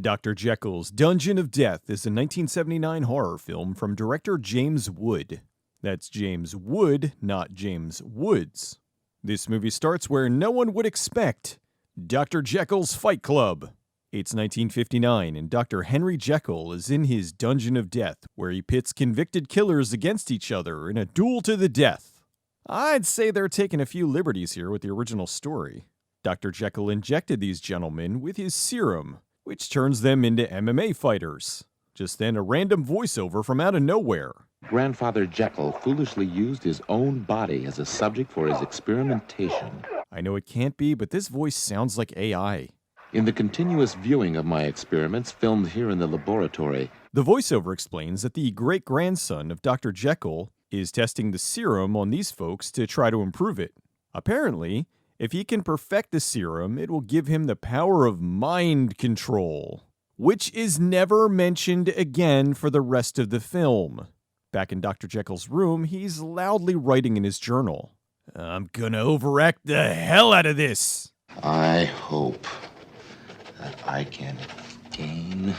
Dr. Jekyll's Dungeon of Death is a 1979 horror film from director James Wood. That's James Wood, not James Woods. This movie starts where no one would expect. Dr. Jekyll's Fight Club. It's 1959, and Dr. Henry Jekyll is in his Dungeon of Death, where he pits convicted killers against each other in a duel to the death. I'd say they're taking a few liberties here with the original story. Dr. Jekyll injected these gentlemen with his serum, which turns them into MMA fighters. Just then, a random voiceover from out of nowhere. Grandfather Jekyll foolishly used his own body as a subject for his experimentation. I know it can't be, but this voice sounds like AI. In the continuous viewing of my experiments filmed here in the laboratory, the voiceover explains that the great-grandson of Dr. Jekyll is testing the serum on these folks to try to improve it. Apparently, if he can perfect the serum, it will give him the power of mind control, which is never mentioned again for the rest of the film. Back in Dr. Jekyll's room, he's loudly writing in his journal. I'm gonna overact the hell out of this. I hope that I can gain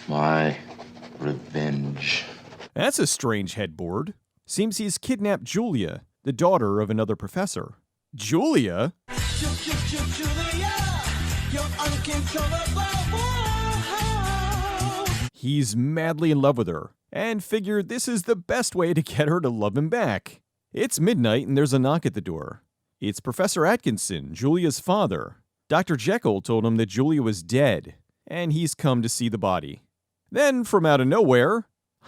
my revenge. That's a strange headboard. Seems he's kidnapped Julia, the daughter of another professor. Julia? He's madly in love with her, and figured this is the best way to get her to love him back. It's midnight and there's a knock at the door. It's Professor Atkinson, Julia's father. Dr. Jekyll told him that Julia was dead, and he's come to see the body. Then, from out of nowhere,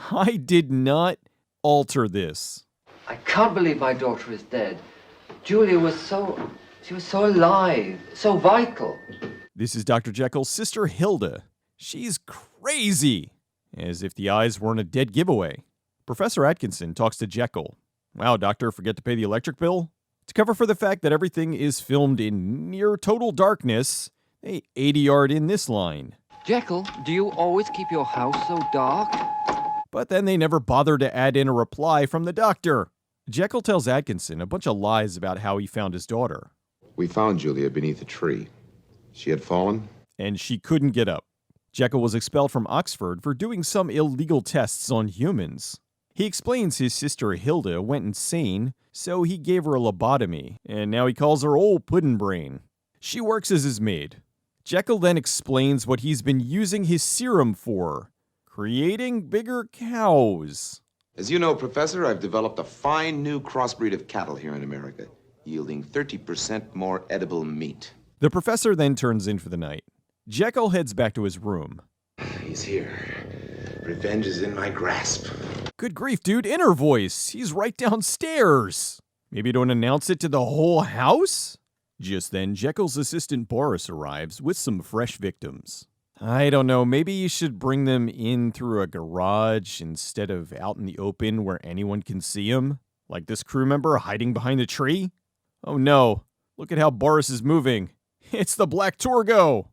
I did not alter this. I can't believe my daughter is dead. Julia was so alive, so vital. This is Dr. Jekyll's sister Hilda. She's crazy, as if the eyes weren't a dead giveaway. Professor Atkinson talks to Jekyll. Wow, doctor, forget to pay the electric bill? To cover for the fact that everything is filmed in near total darkness, they 80-yard in this line. Jekyll, do you always keep your house so dark? But then they never bother to add in a reply from the doctor. Jekyll tells Atkinson a bunch of lies about how he found his daughter. We found Julia beneath a tree. She had fallen, and she couldn't get up. Jekyll was expelled from Oxford for doing some illegal tests on humans. He explains his sister Hilda went insane, so he gave her a lobotomy, and now he calls her old puddin' brain. She works as his maid. Jekyll then explains what he's been using his serum for, creating bigger cows. As you know, Professor, I've developed a fine new crossbreed of cattle here in America, yielding 30% more edible meat. The professor then turns in for the night. Jekyll heads back to his room. He's here. Revenge is in my grasp. Good grief, dude, inner voice. He's right downstairs. Maybe don't announce it to the whole house? Just then, Jekyll's assistant Boris arrives with some fresh victims. I don't know, maybe you should bring them in through a garage instead of out in the open where anyone can see them? Like this crew member hiding behind a tree? Oh no, look at how Boris is moving. It's the Black Torgo!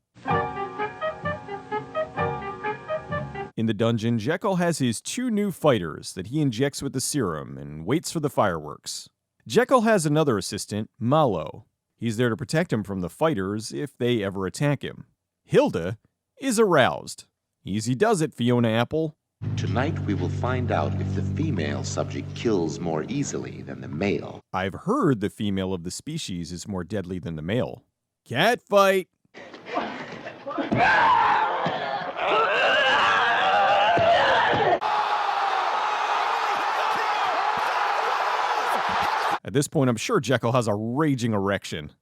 In the dungeon, Jekyll has his two new fighters that he injects with the serum and waits for the fireworks. Jekyll has another assistant, Malo. He's there to protect him from the fighters if they ever attack him. Hilda is aroused. Easy does it, Fiona Apple. Tonight we will find out if the female subject kills more easily than the male. I've heard the female of the species is more deadly than the male. Cat fight! At this point, I'm sure Jekyll has a raging erection.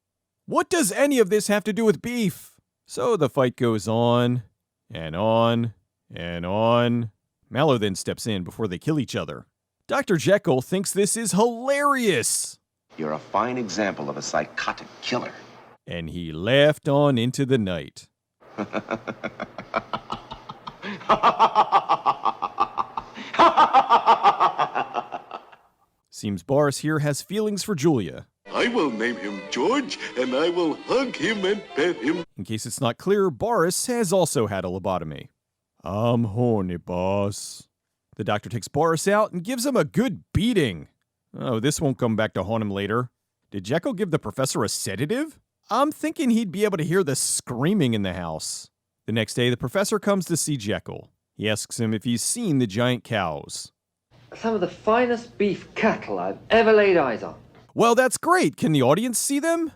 What does any of this have to do with beef? So the fight goes on, and on, and on. Mallow then steps in before they kill each other. Dr. Jekyll thinks this is hilarious. You're a fine example of a psychotic killer. And he laughed on into the night. Seems Boris here has feelings for Julia. I will name him George, and I will hug him and pet him. In case it's not clear, Boris has also had a lobotomy. I'm horny, boss. The doctor takes Boris out and gives him a good beating. Oh, this won't come back to haunt him later. Did Jekyll give the professor a sedative? I'm thinking he'd be able to hear the screaming in the house. The next day, the professor comes to see Jekyll. He asks him if he's seen the giant cows. Some of the finest beef cattle I've ever laid eyes on. Well, that's great. Can the audience see them?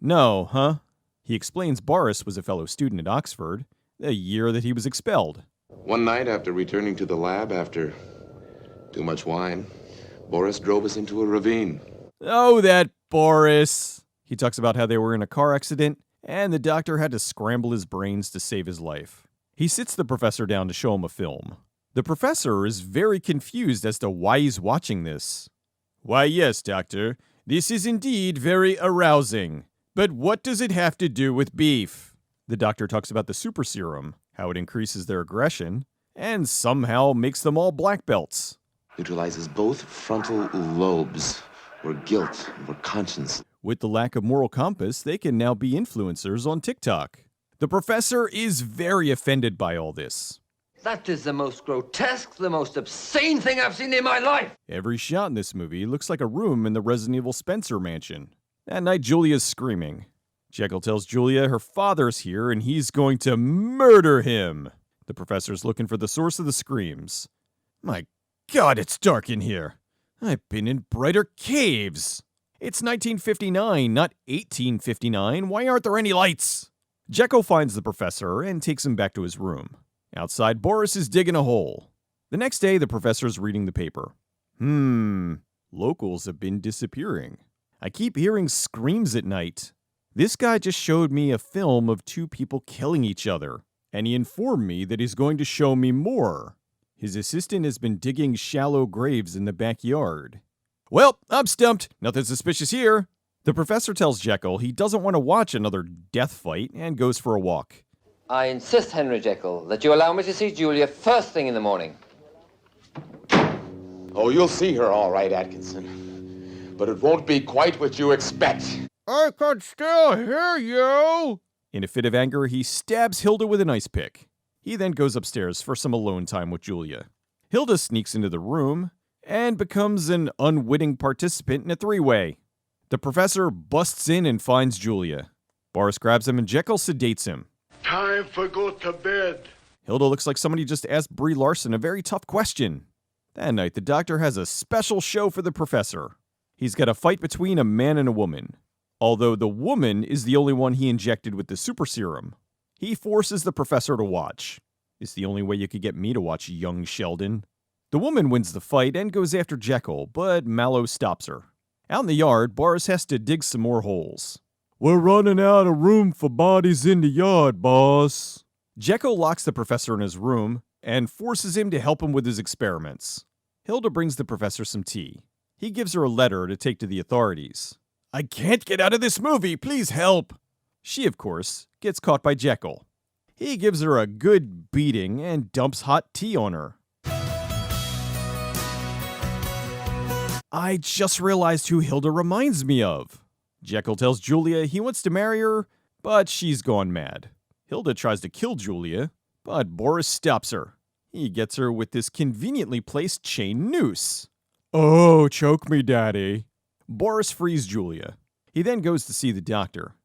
No, huh? He explains Boris was a fellow student at Oxford, the year that he was expelled. One night after returning to the lab after too much wine, Boris drove us into a ravine. Oh, that Boris. He talks about how they were in a car accident, and the doctor had to scramble his brains to save his life. He sits the professor down to show him a film. The professor is very confused as to why he's watching this. Why, yes, doctor, this is indeed very arousing. But what does it have to do with beef? The doctor talks about the super serum, how it increases their aggression, and somehow makes them all black belts. Neutralizes both frontal lobes, or guilt, or conscience. With the lack of moral compass, they can now be influencers on TikTok. The professor is very offended by all this. That is the most grotesque, the most obscene thing I've seen in my life. Every shot in this movie looks like a room in the Resident Evil Spencer mansion. That night, Julia's screaming. Jekyll tells Julia her father's here and he's going to murder him. The professor's looking for the source of the screams. My God, it's dark in here. I've been in brighter caves. It's 1959, not 1859. Why aren't there any lights? Jekyll finds the professor and takes him back to his room. Outside, Boris is digging a hole. The next day, the professor's reading the paper. Locals have been disappearing. I keep hearing screams at night. This guy just showed me a film of two people killing each other, and he informed me that he's going to show me more. His assistant has been digging shallow graves in the backyard. Well, I'm stumped. Nothing suspicious here. The professor tells Jekyll he doesn't want to watch another death fight and goes for a walk. I insist, Henry Jekyll, that you allow me to see Julia first thing in the morning. Oh, you'll see her all right, Atkinson. But it won't be quite what you expect. I could still hear you! In a fit of anger, he stabs Hilda with an ice pick. He then goes upstairs for some alone time with Julia. Hilda sneaks into the room and becomes an unwitting participant in a three-way. The professor busts in and finds Julia. Boris grabs him and Jekyll sedates him. Time for go to bed. Hilda looks like somebody just asked Brie Larson a very tough question. That night, the doctor has a special show for the professor. He's got a fight between a man and a woman. Although the woman is the only one he injected with the super serum. He forces the professor to watch. It's the only way you could get me to watch young Sheldon. The woman wins the fight and goes after Jekyll, but Mallow stops her. Out in the yard, Boris has to dig some more holes. We're running out of room for bodies in the yard, boss. Jekyll locks the professor in his room and forces him to help him with his experiments. Hilda brings the professor some tea. He gives her a letter to take to the authorities. I can't get out of this movie, please help. She, of course, gets caught by Jekyll. He gives her a good beating and dumps hot tea on her. I just realized who Hilda reminds me of. Jekyll tells Julia he wants to marry her, but she's gone mad. Hilda tries to kill Julia, but Boris stops her. He gets her with this conveniently placed chain noose. Oh, choke me, Daddy. Boris frees Julia. He then goes to see the doctor.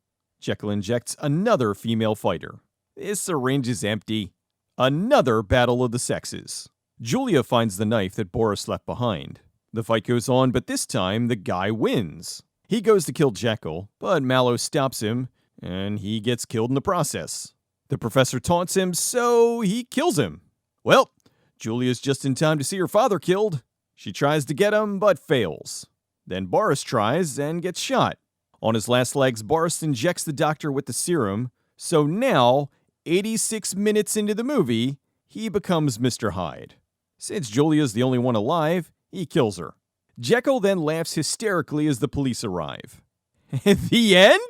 Jekyll injects another female fighter. This syringe is empty. Another battle of the sexes. Julia finds the knife that Boris left behind. The fight goes on, but this time the guy wins. He goes to kill Jekyll, but Mallow stops him, and he gets killed in the process. The professor taunts him, so he kills him. Well, Julia's just in time to see her father killed. She tries to get him, but fails. Then Boris tries and gets shot. On his last legs, Boris injects the doctor with the serum, so now, 86 minutes into the movie, he becomes Mr. Hyde. Since Julia's the only one alive, he kills her. Jekyll then laughs hysterically as the police arrive. The end?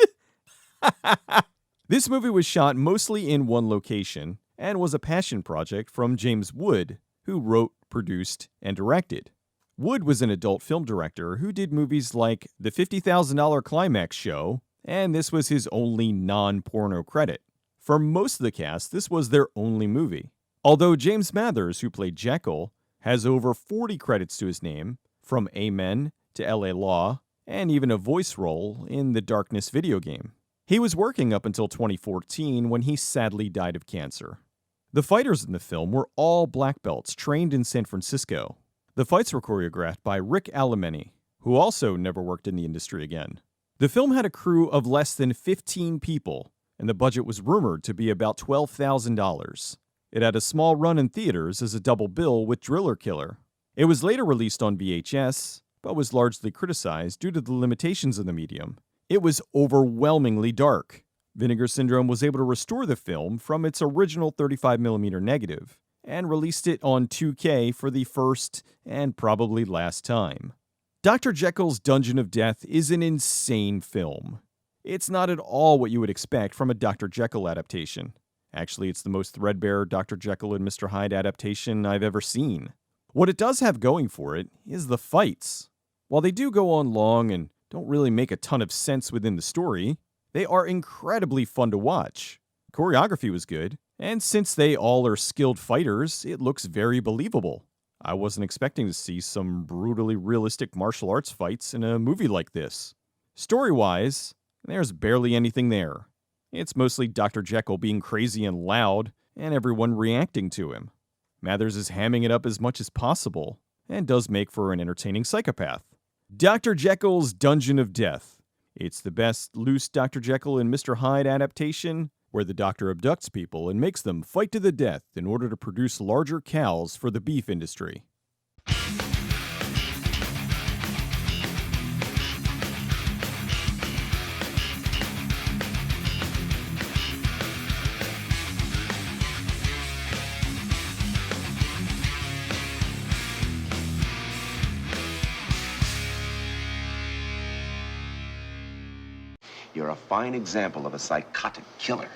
This movie was shot mostly in one location and was a passion project from James Wood, who wrote, produced, and directed. Wood was an adult film director who did movies like The $50,000 Climax Show, and this was his only non-porno credit. For most of the cast, this was their only movie. Although James Mathers, who played Jekyll, has over 40 credits to his name, from Amen to LA Law, and even a voice role in the Darkness video game. He was working up until 2014 when he sadly died of cancer. The fighters in the film were all black belts trained in San Francisco. The fights were choreographed by Rick Alemany, who also never worked in the industry again. The film had a crew of less than 15 people, and the budget was rumored to be about $12,000. It had a small run in theaters as a double bill with Driller Killer. It was later released on VHS, but was largely criticized due to the limitations of the medium. It was overwhelmingly dark. Vinegar Syndrome was able to restore the film from its original 35mm negative and released it on 2K for the first and probably last time. Dr. Jekyll's Dungeon of Death is an insane film. It's not at all what you would expect from a Dr. Jekyll adaptation. Actually, it's the most threadbare Dr. Jekyll and Mr. Hyde adaptation I've ever seen. What it does have going for it is the fights. While they do go on long and don't really make a ton of sense within the story, they are incredibly fun to watch. Choreography was good, and since they all are skilled fighters, it looks very believable. I wasn't expecting to see some brutally realistic martial arts fights in a movie like this. Story-wise, there's barely anything there. It's mostly Dr. Jekyll being crazy and loud, and everyone reacting to him. Mathers is hamming it up as much as possible, and does make for an entertaining psychopath. Dr. Jekyll's Dungeon of Death. It's the best loose Dr. Jekyll and Mr. Hyde adaptation, where the doctor abducts people and makes them fight to the death in order to produce larger cows for the beef industry. You're a fine example of a psychotic killer.